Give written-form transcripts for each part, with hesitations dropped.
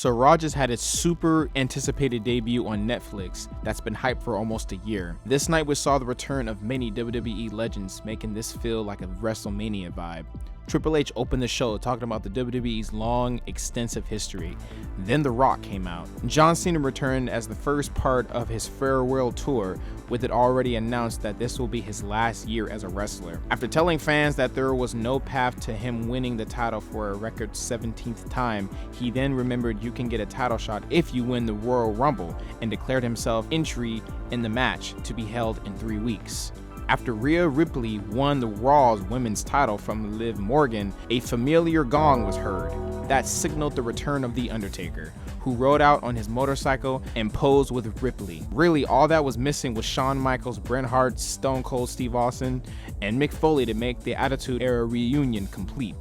So Raw just had its super anticipated debut on Netflix that's been hyped for almost a year. This night we saw the return of many WWE legends, making this feel like a WrestleMania vibe. Triple H opened the show talking about the WWE's long, extensive history. Then The Rock came out. John Cena returned as the first part of his farewell tour, with it already announced that this will be his last year as a wrestler. After telling fans that there was no path to him winning the title for a record 17th time, he then remembered you can get a title shot if you win the Royal Rumble, and declared himself entry in the match to be held in 3 weeks. After Rhea Ripley won the Raw's women's title from Liv Morgan, a familiar gong was heard. That signaled the return of The Undertaker, who rode out on his motorcycle and posed with Ripley. Really, all that was missing was Shawn Michaels, Bret Hart, Stone Cold Steve Austin, and Mick Foley to make the Attitude Era reunion complete.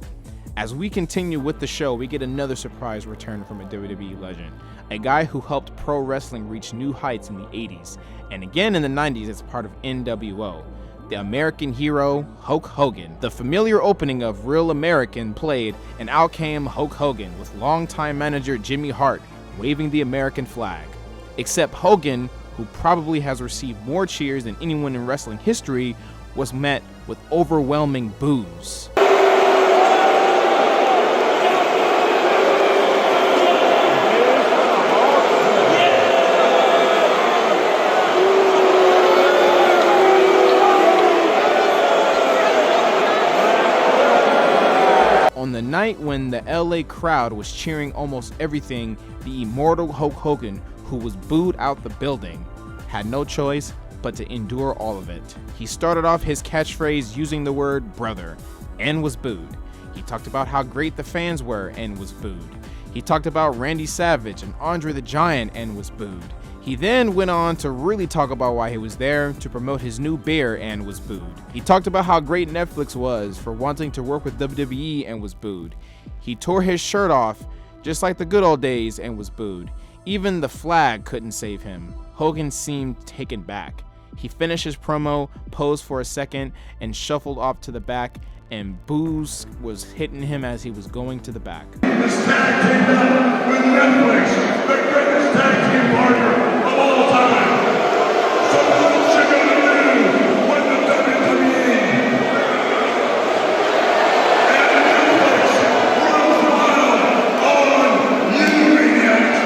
As we continue with the show, we get another surprise return from a WWE legend, a guy who helped pro wrestling reach new heights in the 80s, and again in the 90s as part of NWO. The American hero, Hulk Hogan. The familiar opening of Real American played, and out came Hulk Hogan with longtime manager Jimmy Hart waving the American flag. Except Hogan, who probably has received more cheers than anyone in wrestling history, was met with overwhelming boos. On the night when the LA crowd was cheering almost everything, the immortal Hulk Hogan, who was booed out the building, had no choice but to endure all of it. He started off his catchphrase using the word brother and was booed. He talked about how great the fans were and was booed. He talked about Randy Savage and Andre the Giant and was booed. He then went on to really talk about why he was there to promote his new beer and was booed. He talked about how great Netflix was for wanting to work with WWE and was booed. He tore his shirt off just like the good old days and was booed. Even the flag couldn't save him. Hogan seemed taken back. He finished his promo, posed for a second, and shuffled off to the back, and boos was hitting him as he was going to the back. This tag team battle with Netflix, the greatest tag team partner of all time. So what you gonna do when the WWE and Netflix runs wild on you, maniacs?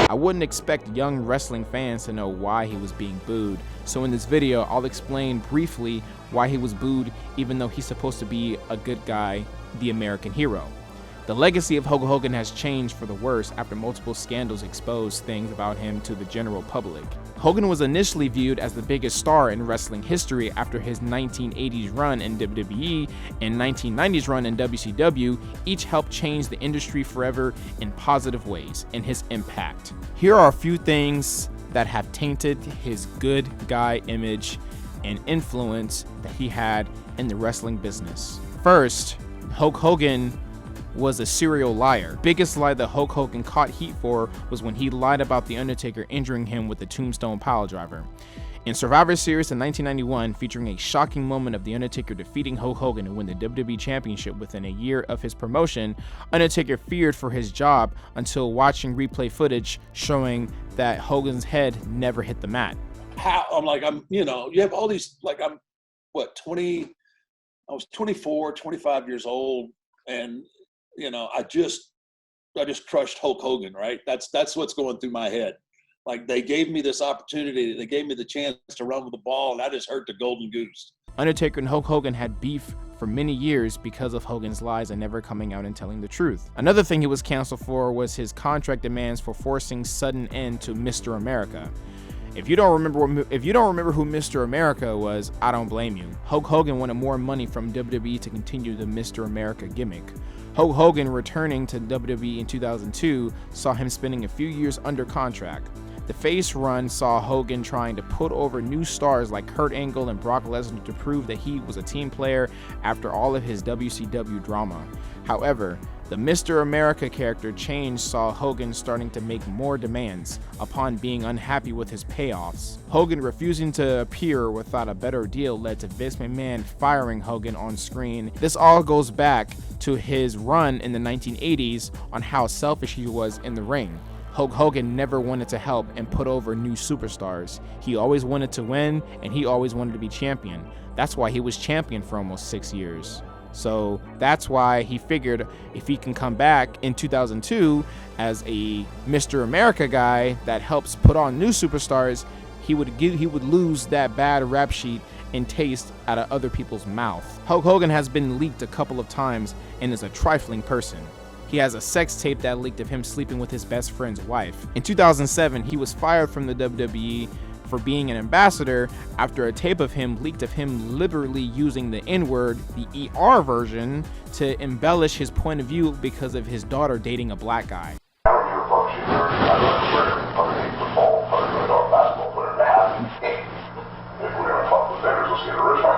I wouldn't expect young wrestling fans to know why he was being booed, so in this video I'll explain briefly why he was booed even though he's supposed to be a good guy, the American hero. The legacy of Hulk Hogan has changed for the worse after multiple scandals exposed things about him to the general public. Hogan was initially viewed as the biggest star in wrestling history after his 1980s run in WWE and 1990s run in WCW. Each helped change the industry forever in positive ways in his impact. Here are a few things that have tainted his good guy image and influence that he had in the wrestling business. First, Hulk Hogan was a serial liar. Biggest lie that Hulk Hogan caught heat for was when he lied about The Undertaker injuring him with the Tombstone Piledriver. In Survivor Series in 1991, featuring a shocking moment of The Undertaker defeating Hulk Hogan to win the WWE Championship within a year of his promotion, Undertaker feared for his job until watching replay footage showing that Hogan's head never hit the mat. You have all these, I was 24, 25 years old, and I just crushed Hulk Hogan, right? That's what's going through my head. Like, they gave me this opportunity, they gave me the chance to run with the ball, and I just hurt the golden goose. Undertaker and Hulk Hogan had beef for many years because of Hogan's lies and never coming out and telling the truth. Another thing he was canceled for was his contract demands for forcing sudden end to Mr. America. If you don't remember who Mr. America was, I don't blame you. Hulk Hogan wanted more money from WWE to continue the Mr. America gimmick. Hulk Hogan returning to WWE in 2002 saw him spending a few years under contract. The face run saw Hogan trying to put over new stars like Kurt Angle and Brock Lesnar to prove that he was a team player after all of his WCW drama. However, The Mr. America character change saw Hogan starting to make more demands upon being unhappy with his payoffs. Hogan refusing to appear without a better deal led to Vince McMahon firing Hogan on screen. This all goes back to his run in the 1980s on how selfish he was in the ring. Hulk Hogan never wanted to help and put over new superstars. He always wanted to win, and he always wanted to be champion. That's why he was champion for almost 6 years. So that's why he figured if he can come back in 2002 as a Mr. America guy that helps put on new superstars, he would lose that bad rap sheet and taste out of other people's mouth. Hulk Hogan has been leaked a couple of times and is a trifling person. He has a sex tape that leaked of him sleeping with his best friend's wife. In 2007, he was fired from the WWE for being an ambassador after a tape of him leaked of him liberally using the N-word, the ER version, to embellish his point of view because of his daughter dating a black guy.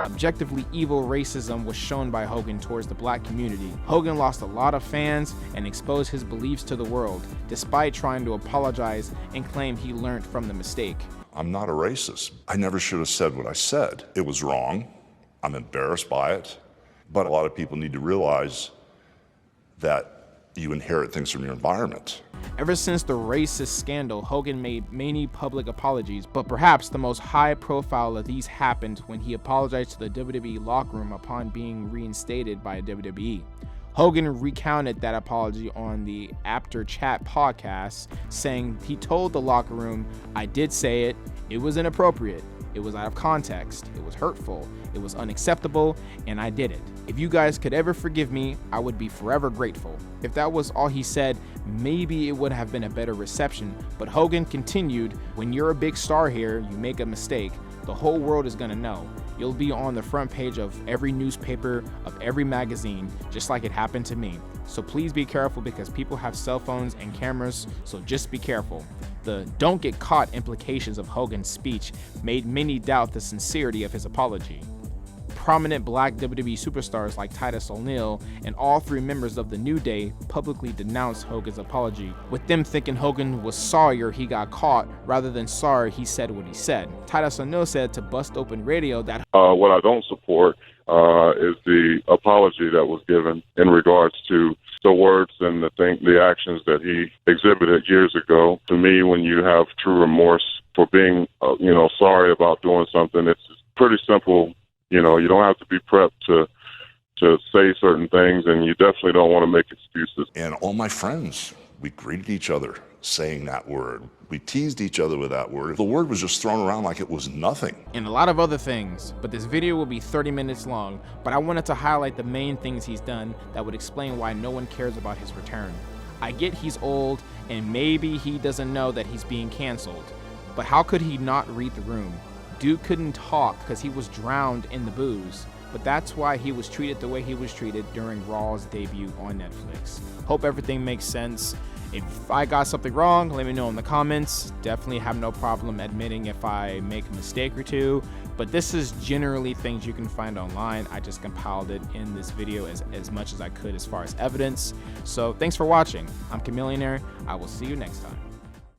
Objectively evil racism was shown by Hogan towards the black community. Hogan lost a lot of fans and exposed his beliefs to the world, despite trying to apologize and claim he learned from the mistake. I'm not a racist. I never should have said what I said. It was wrong. I'm embarrassed by it. But a lot of people need to realize that you inherit things from your environment. Ever since the racist scandal, Hogan made many public apologies, but perhaps the most high profile of these happened when he apologized to the WWE locker room upon being reinstated by WWE. Hogan recounted that apology on the After Chat podcast, saying he told the locker room, "I did say it, it was inappropriate, it was out of context, it was hurtful, it was unacceptable, and I did it. If you guys could ever forgive me, I would be forever grateful." If that was all he said, maybe it would have been a better reception, but Hogan continued, "When you're a big star here, you make a mistake, the whole world is gonna know. You'll be on the front page of every newspaper, of every magazine, just like it happened to me. So please be careful because people have cell phones and cameras, so just be careful." The "don't get caught" implications of Hogan's speech made many doubt the sincerity of his apology. Prominent black WWE superstars like Titus O'Neil and all three members of the New Day publicly denounced Hogan's apology, with them thinking Hogan was sorrier he got caught rather than sorry he said what he said. Titus O'Neil said to Bust Open Radio that what I don't support is the apology that was given in regards to the words and the actions that he exhibited years ago. To me, when you have true remorse for being, sorry about doing something, it's pretty simple. You don't have to be prepped to say certain things, and you definitely don't want to make excuses. And all my friends, we greeted each other saying that word. We teased each other with that word. The word was just thrown around like it was nothing. And a lot of other things, but this video will be 30 minutes long, but I wanted to highlight the main things he's done that would explain why no one cares about his return. I get he's old, and maybe he doesn't know that he's being canceled, but how could he not read the room? Dude couldn't talk because he was drowned in the booze, but that's why he was treated the way he was treated during Raw's debut on Netflix. Hope everything makes sense. If I got something wrong, let me know in the comments. Definitely have no problem admitting if I make a mistake or two, but this is generally things you can find online. I just compiled it in this video as much as I could as far as evidence. So thanks for watching. I'm Chameleonaire. I will see you next time.